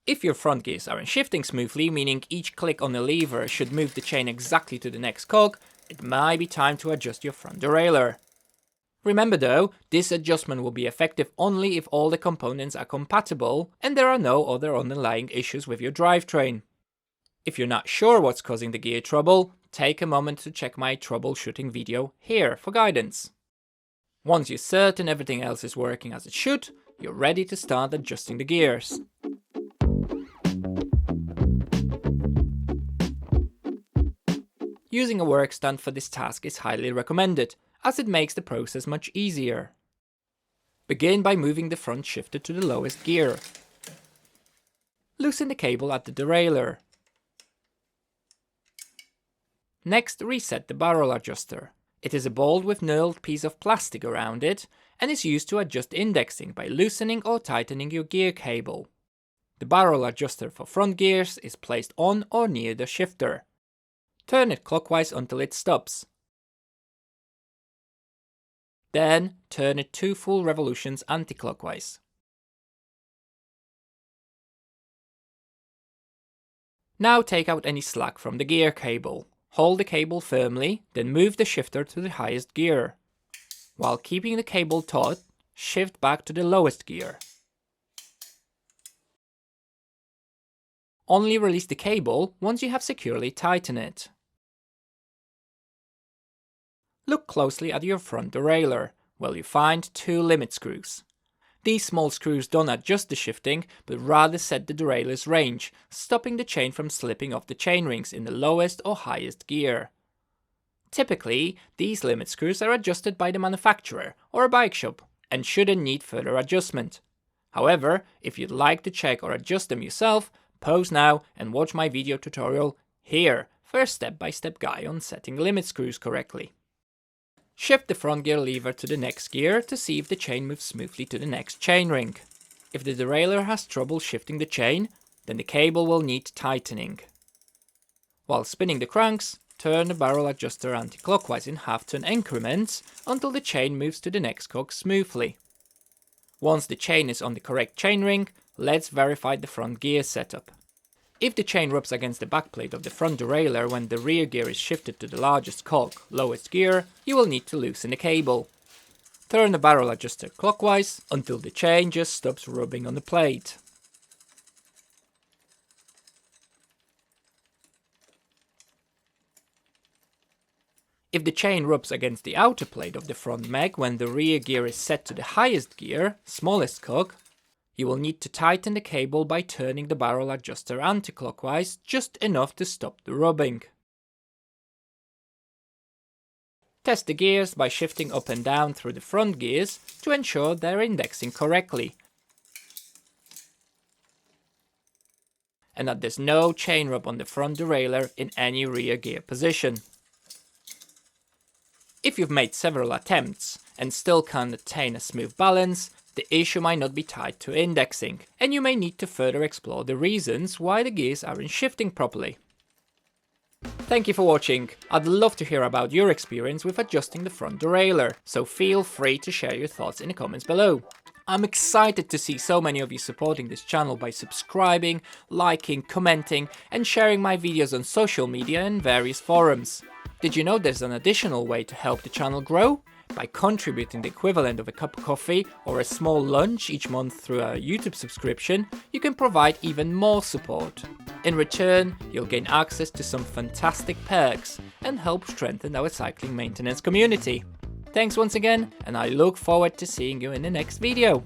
If your front gears aren't shifting smoothly, meaning each click on the lever should move the chain exactly to the next cog, it might be time to adjust your front derailleur. Remember though, this adjustment will be effective only if all the components are compatible and there are no other underlying issues with your drivetrain. If you're not sure what's causing the gear trouble, take a moment to check my troubleshooting video here for guidance. Once you're certain everything else is working as it should, you're ready to start adjusting the gears. Using a work stand for this task is highly recommended, as it makes the process much easier. Begin by moving the front shifter to the lowest gear. Loosen the cable at the derailleur. Next, reset the barrel adjuster. It is a ball with knurled piece of plastic around it and is used to adjust indexing by loosening or tightening your gear cable. The barrel adjuster for front gears is placed on or near the shifter. Turn it clockwise until it stops. Then turn it 2 full revolutions anti-clockwise. Now take out any slack from the gear cable. Hold the cable firmly, then move the shifter to the highest gear. While keeping the cable taut, shift back to the lowest gear. Only release the cable once you have securely tightened it. Look closely at your front derailleur, where you find 2 limit screws. These small screws don't adjust the shifting, but rather set the derailleur's range, stopping the chain from slipping off the chainrings in the lowest or highest gear. Typically, these limit screws are adjusted by the manufacturer or a bike shop and shouldn't need further adjustment. However, if you'd like to check or adjust them yourself, pause now and watch my video tutorial here for a step-by-step guide on setting limit screws correctly. Shift the front gear lever to the next gear to see if the chain moves smoothly to the next chainring. If the derailleur has trouble shifting the chain, then the cable will need tightening. While spinning the cranks, turn the barrel adjuster anti-clockwise in half-turn increments until the chain moves to the next cog smoothly. Once the chain is on the correct chainring, let's verify the front gear setup. If the chain rubs against the backplate of the front derailleur when the rear gear is shifted to the largest cog, lowest gear, you will need to loosen the cable. Turn the barrel adjuster clockwise until the chain just stops rubbing on the plate. If the chain rubs against the outer plate of the front mag when the rear gear is set to the highest gear, smallest cog, you will need to tighten the cable by turning the barrel adjuster anti-clockwise just enough to stop the rubbing. Test the gears by shifting up and down through the front gears to ensure they're indexing correctly and that there's no chain rub on the front derailleur in any rear gear position. If you've made several attempts and still can't attain a smooth balance, the issue might not be tied to indexing, and you may need to further explore the reasons why the gears aren't shifting properly. Thank you for watching. I'd love to hear about your experience with adjusting the front derailleur, so feel free to share your thoughts in the comments below. I'm excited to see so many of you supporting this channel by subscribing, liking, commenting, and sharing my videos on social media and various forums. Did you know there's an additional way to help the channel grow? By contributing the equivalent of a cup of coffee or a small lunch each month through a YouTube subscription, you can provide even more support. In return, you'll gain access to some fantastic perks and help strengthen our cycling maintenance community. Thanks once again, and I look forward to seeing you in the next video.